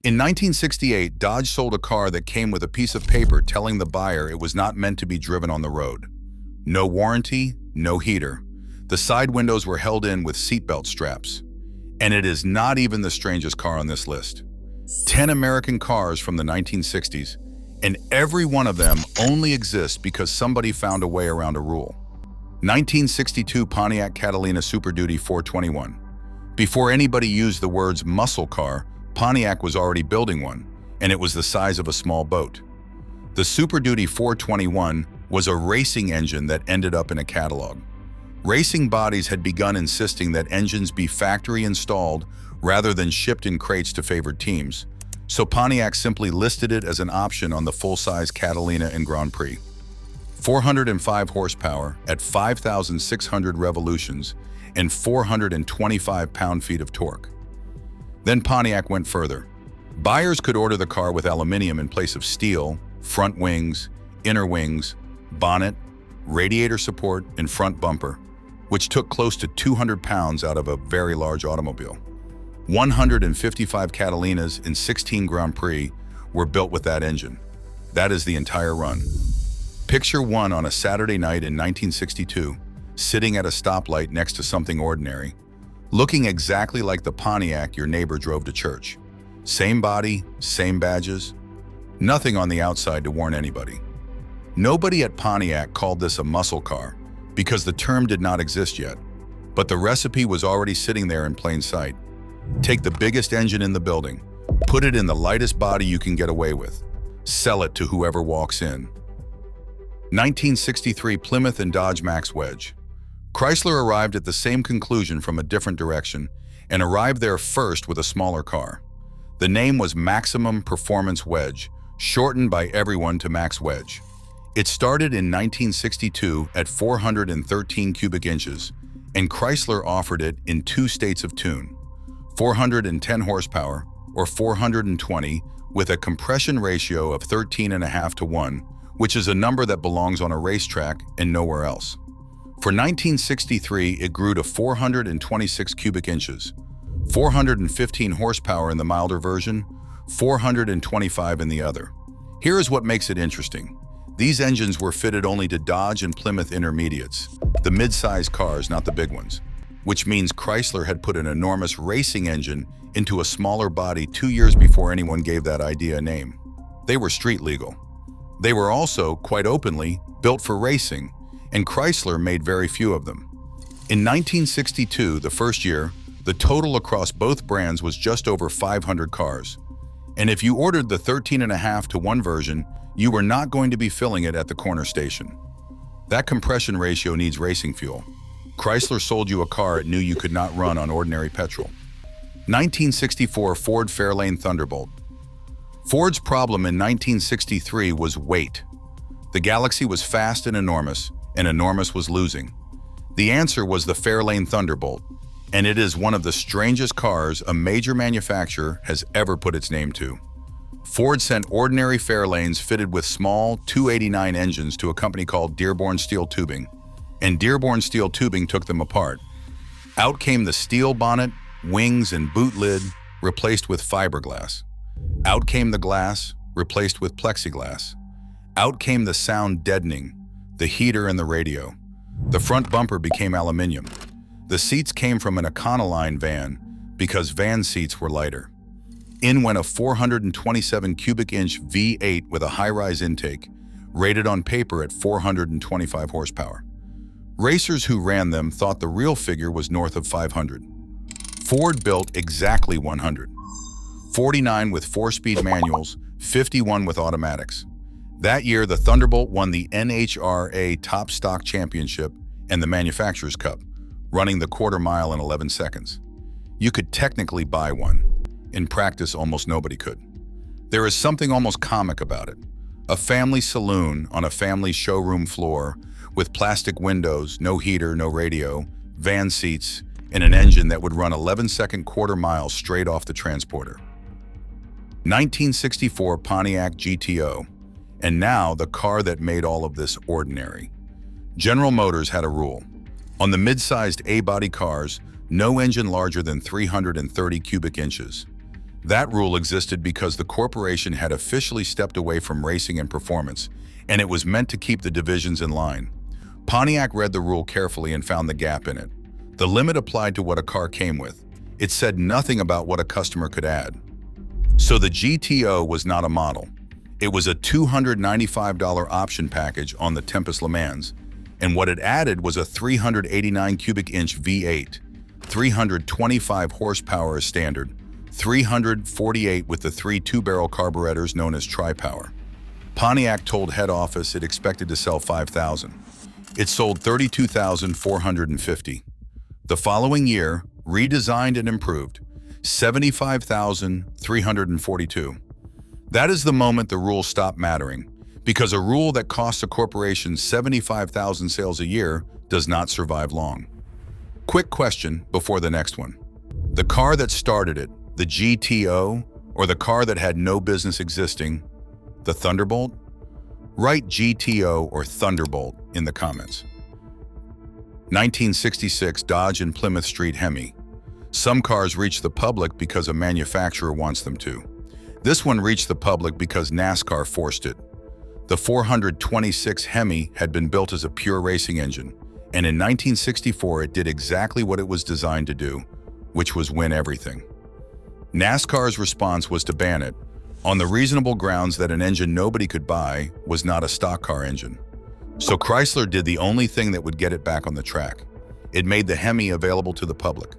In 1968, Dodge sold a car that came with a piece of paper telling the buyer it was not meant to be driven on the road. No warranty, no heater. The side windows were held in with seatbelt straps. And it is not even the strangest car on this list. 10 American cars from the 1960s, and every one of them only exists because somebody found a way around a rule. 1962 Pontiac Catalina Super Duty 421. Before anybody used the words muscle car, Pontiac was already building one, and it was the size of a small boat. The Super Duty 421 was a racing engine that ended up in a catalog. Racing bodies had begun insisting that engines be factory installed rather than shipped in crates to favored teams, so Pontiac simply listed it as an option on the full-size Catalina and Grand Prix. 405 horsepower at 5,600 revolutions and 425 pound-feet of torque. Then Pontiac went further. Buyers could order the car with aluminum in place of steel, front wings, inner wings, bonnet, radiator support, and front bumper, which took close to 200 pounds out of a very large automobile. 155 Catalinas and 16 Grand Prix were built with that engine. That is the entire run. Picture one on a Saturday night in 1962, sitting at a stoplight next to something ordinary, looking exactly like the Pontiac your neighbor drove to church. Same body, same badges, nothing on the outside to warn anybody. Nobody at Pontiac called this a muscle car because the term did not exist yet, but the recipe was already sitting there in plain sight. Take the biggest engine in the building, put it in the lightest body you can get away with, sell it to whoever walks in. 1963 Plymouth and Dodge Max Wedge. Chrysler arrived at the same conclusion from a different direction and arrived there first with a smaller car. The name was Maximum Performance Wedge, shortened by everyone to Max Wedge. It started in 1962 at 413 cubic inches, and Chrysler offered it in two states of tune: 410 horsepower or 420 with a compression ratio of 13.5 to 1, which is a number that belongs on a racetrack and nowhere else. For 1963, it grew to 426 cubic inches, 415 horsepower in the milder version, 425 in the other. Here is what makes it interesting. These engines were fitted only to Dodge and Plymouth intermediates, the mid-size cars, not the big ones, which means Chrysler had put an enormous racing engine into a smaller body 2 years before anyone gave that idea a name. They were street legal. They were also, quite openly, built for racing, and Chrysler made very few of them. In 1962, the first year, the total across both brands was just over 500 cars. And if you ordered the 13.5 to 1 version, you were not going to be filling it at the corner station. That compression ratio needs racing fuel. Chrysler sold you a car it knew you could not run on ordinary petrol. 1964 Ford Fairlane Thunderbolt. Ford's problem in 1963 was weight. The Galaxy was fast and enormous was losing. The answer was the Fairlane Thunderbolt, and it is one of the strangest cars a major manufacturer has ever put its name to. Ford sent ordinary Fairlanes fitted with small 289 engines to a company called Dearborn Steel Tubing, and Dearborn Steel Tubing took them apart. Out came the steel bonnet, wings, and boot lid, replaced with fiberglass. Out came the glass, replaced with plexiglass. Out came the sound deadening, the heater and the radio. The front bumper became aluminum. The seats came from an Econoline van because van seats were lighter. In went a 427 cubic inch V8 with a high-rise intake, rated on paper at 425 horsepower. Racers who ran them thought the real figure was north of 500. Ford built exactly 100. 49 with 4-speed manuals, 51 with automatics. That year, the Thunderbolt won the NHRA Top Stock Championship and the Manufacturers' Cup, running the quarter mile in 11 seconds. You could technically buy one. In practice, almost nobody could. There is something almost comic about it. A family saloon on a family showroom floor with plastic windows, no heater, no radio, van seats, and an engine that would run 11-second quarter miles straight off the transporter. 1964 Pontiac GTO, and now the car that made all of this ordinary. General Motors had a rule. On the mid-sized A-body cars, no engine larger than 330 cubic inches. That rule existed because the corporation had officially stepped away from racing and performance, and it was meant to keep the divisions in line. Pontiac read the rule carefully and found the gap in it. The limit applied to what a car came with. It said nothing about what a customer could add. So the GTO was not a model. It was a $295 option package on the Tempest Le Mans, and what it added was a 389 cubic inch V8, 325 horsepower as standard, 348 with the 3 two-barrel carburetors known as tri-power. Pontiac told head office it expected to sell 5,000. It sold 32,450. The following year, redesigned and improved, 75,342. That is the moment the rule stopped mattering, because a rule that costs a corporation 75,000 sales a year does not survive long. Quick question before the next one. The car that started it, the GTO, or the car that had no business existing, the Thunderbolt? Write GTO or Thunderbolt in the comments. 1966 Dodge and Plymouth Street Hemi. Some cars reach the public because a manufacturer wants them to. This one reached the public because NASCAR forced it. The 426 Hemi had been built as a pure racing engine, and in 1964 it did exactly what it was designed to do, which was win everything. NASCAR's response was to ban it, on the reasonable grounds that an engine nobody could buy was not a stock car engine. So Chrysler did the only thing that would get it back on the track. It made the Hemi available to the public.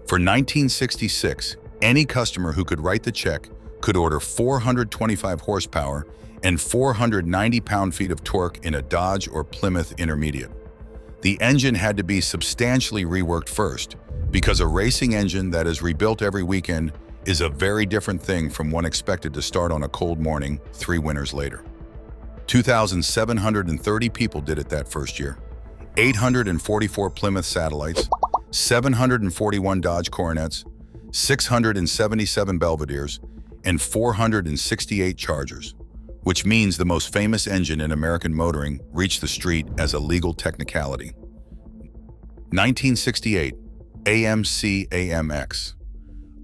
For 1966, any customer who could write the check could order 425 horsepower and 490 pound-feet of torque in a Dodge or Plymouth Intermediate. The engine had to be substantially reworked first, because a racing engine that is rebuilt every weekend is a very different thing from one expected to start on a cold morning 3 winters later. 2,730 people did it that first year. 844 Plymouth Satellites, 741 Dodge Coronets, 677 Belvederes, and 468 Chargers, which means the most famous engine in American motoring reached the street as a legal technicality. 1968, AMC AMX.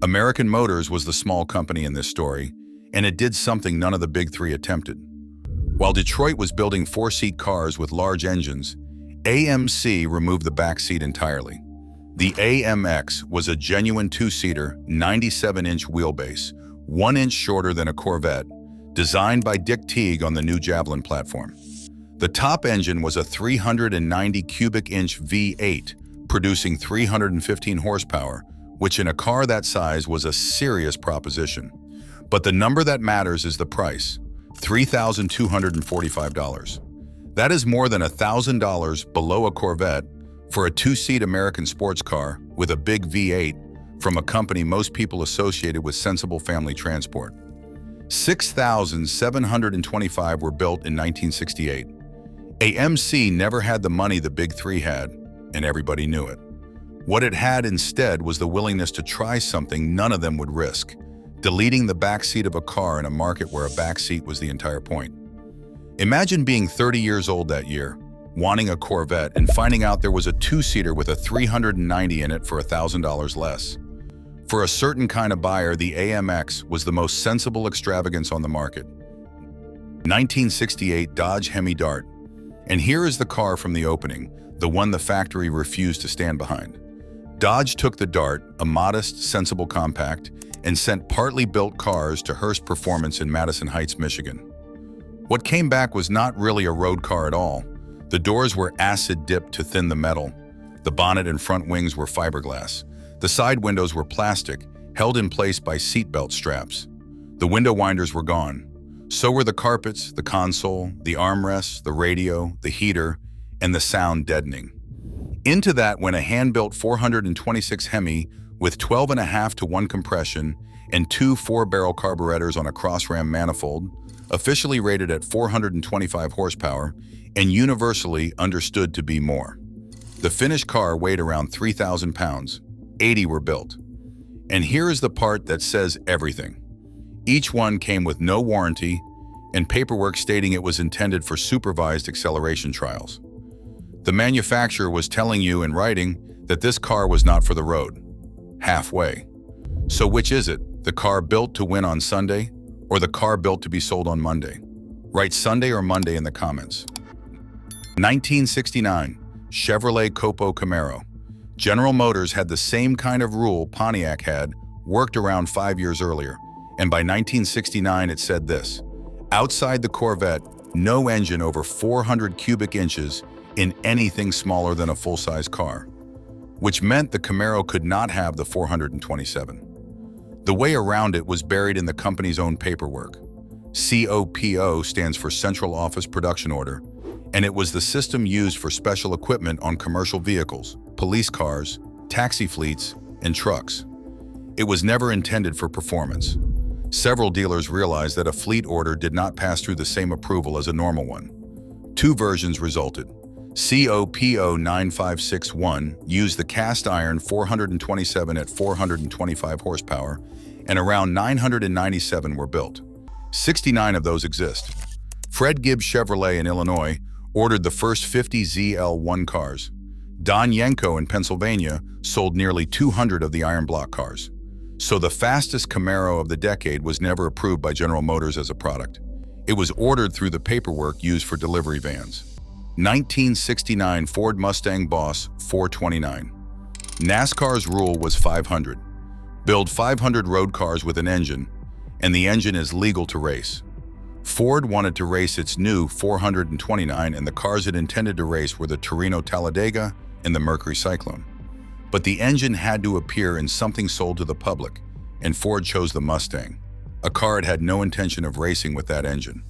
American Motors was the small company in this story, and it did something none of the big three attempted. While Detroit was building 4-seat cars with large engines, AMC removed the back seat entirely. The AMX was a genuine 2-seater, 97-inch wheelbase, 1 inch shorter than a Corvette, designed by Dick Teague on the new Javelin platform. The top engine was a 390 cubic inch V8, producing 315 horsepower, which in a car that size was a serious proposition. But the number that matters is the price, $3,245. That is more than $1,000 below a Corvette for a 2-seat American sports car with a big V8 from a company most people associated with sensible family transport. 6,725 were built in 1968. AMC never had the money the big three had, and everybody knew it. What it had instead was the willingness to try something none of them would risk, deleting the backseat of a car in a market where a backseat was the entire point. Imagine being 30 years old that year, wanting a Corvette and finding out there was a 2-seater with a 390 in it for $1,000 less. For a certain kind of buyer, the AMX was the most sensible extravagance on the market. 1968 Dodge Hemi Dart. And here is the car from the opening, the one the factory refused to stand behind. Dodge took the Dart, a modest, sensible compact, and sent partly built cars to Hearst Performance in Madison Heights, Michigan. What came back was not really a road car at all. The doors were acid dipped to thin the metal. The bonnet and front wings were fiberglass. The side windows were plastic, held in place by seatbelt straps. The window winders were gone. So were the carpets, the console, the armrests, the radio, the heater, and the sound deadening. Into that went a hand-built 426 Hemi with 12.5-to-1 compression and 2 4-barrel carburetors on a cross-ram manifold, officially rated at 425 horsepower and universally understood to be more. The finished car weighed around 3,000 pounds. 80 were built. And here is the part that says everything. Each one came with no warranty and paperwork stating it was intended for supervised acceleration trials. The manufacturer was telling you in writing that this car was not for the road. Halfway. So which is it? The car built to win on Sunday, or the car built to be sold on Monday? Write Sunday or Monday in the comments. 1969, Chevrolet Copo Camaro. General Motors had the same kind of rule Pontiac had, worked around 5 years earlier, and by 1969 it said this: outside the Corvette, no engine over 400 cubic inches in anything smaller than a full-size car, which meant the Camaro could not have the 427. The way around it was buried in the company's own paperwork. COPO stands for Central Office Production Order, and it was the system used for special equipment on commercial vehicles, police cars, taxi fleets, and trucks. It was never intended for performance. Several dealers realized that a fleet order did not pass through the same approval as a normal one. Two versions resulted. COPO 9561 used the cast iron 427 at 425 horsepower, and around 997 were built. 69 of those exist. Fred Gibbs Chevrolet in Illinois ordered the first 50 ZL1 cars. Don Yenko in Pennsylvania sold nearly 200 of the iron block cars. So the fastest Camaro of the decade was never approved by General Motors as a product. It was ordered through the paperwork used for delivery vans. 1969 Ford Mustang Boss 429. NASCAR's rule was 500. Build 500 road cars with an engine, and the engine is legal to race. Ford wanted to race its new 429, and the cars it intended to race were the Torino Talladega and the Mercury Cyclone. But the engine had to appear in something sold to the public, and Ford chose the Mustang, a car it had no intention of racing with that engine.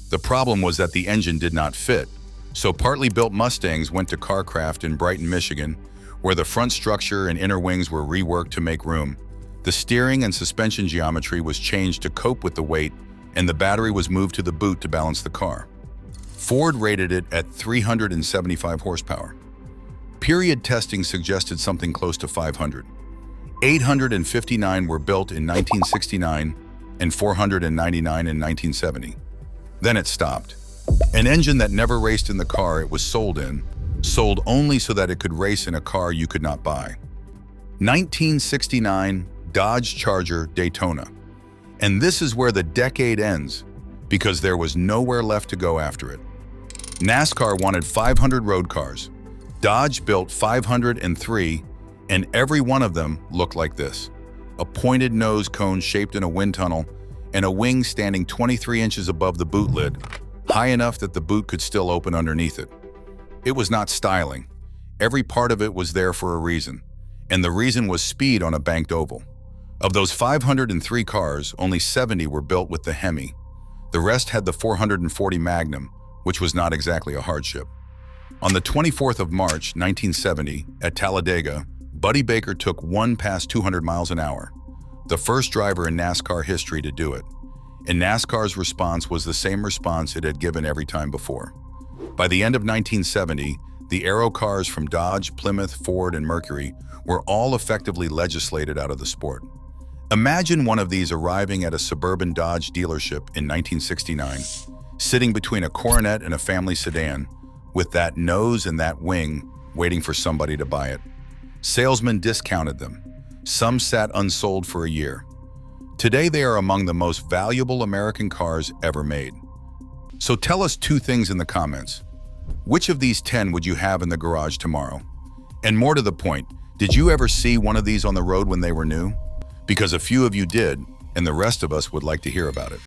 The problem was that the engine did not fit, so partly built Mustangs went to Carcraft in Brighton, Michigan, where the front structure and inner wings were reworked to make room. The steering and suspension geometry was changed to cope with the weight, and the battery was moved to the boot to balance the car. Ford rated it at 375 horsepower. Period testing suggested something close to 500. 859 were built in 1969 and 499 in 1970. Then it stopped. An engine that never raced in the car it was sold in, sold only so that it could race in a car you could not buy. 1969 Dodge Charger Daytona. And this is where the decade ends, because there was nowhere left to go after it. NASCAR wanted 500 road cars. Dodge built 503, and every one of them looked like this: a pointed nose cone shaped in a wind tunnel, and a wing standing 23 inches above the boot lid, high enough that the boot could still open underneath it. It was not styling. Every part of it was there for a reason, and the reason was speed on a banked oval. Of those 503 cars, only 70 were built with the Hemi. The rest had the 440 Magnum, which was not exactly a hardship. On the 24th of March, 1970, at Talladega, Buddy Baker took one past 200 miles an hour, the first driver in NASCAR history to do it. And NASCAR's response was the same response it had given every time before. By the end of 1970, the Aero cars from Dodge, Plymouth, Ford, and Mercury were all effectively legislated out of the sport. Imagine one of these arriving at a suburban Dodge dealership in 1969, sitting between a Coronet and a family sedan, with that nose and that wing waiting for somebody to buy it. Salesmen discounted them. Some sat unsold for a year. Today they are among the most valuable American cars ever made. So tell us two things in the comments. Which of these 10 would you have in the garage tomorrow? And more to the point, did you ever see one of these on the road when they were new? Because a few of you did, and the rest of us would like to hear about it.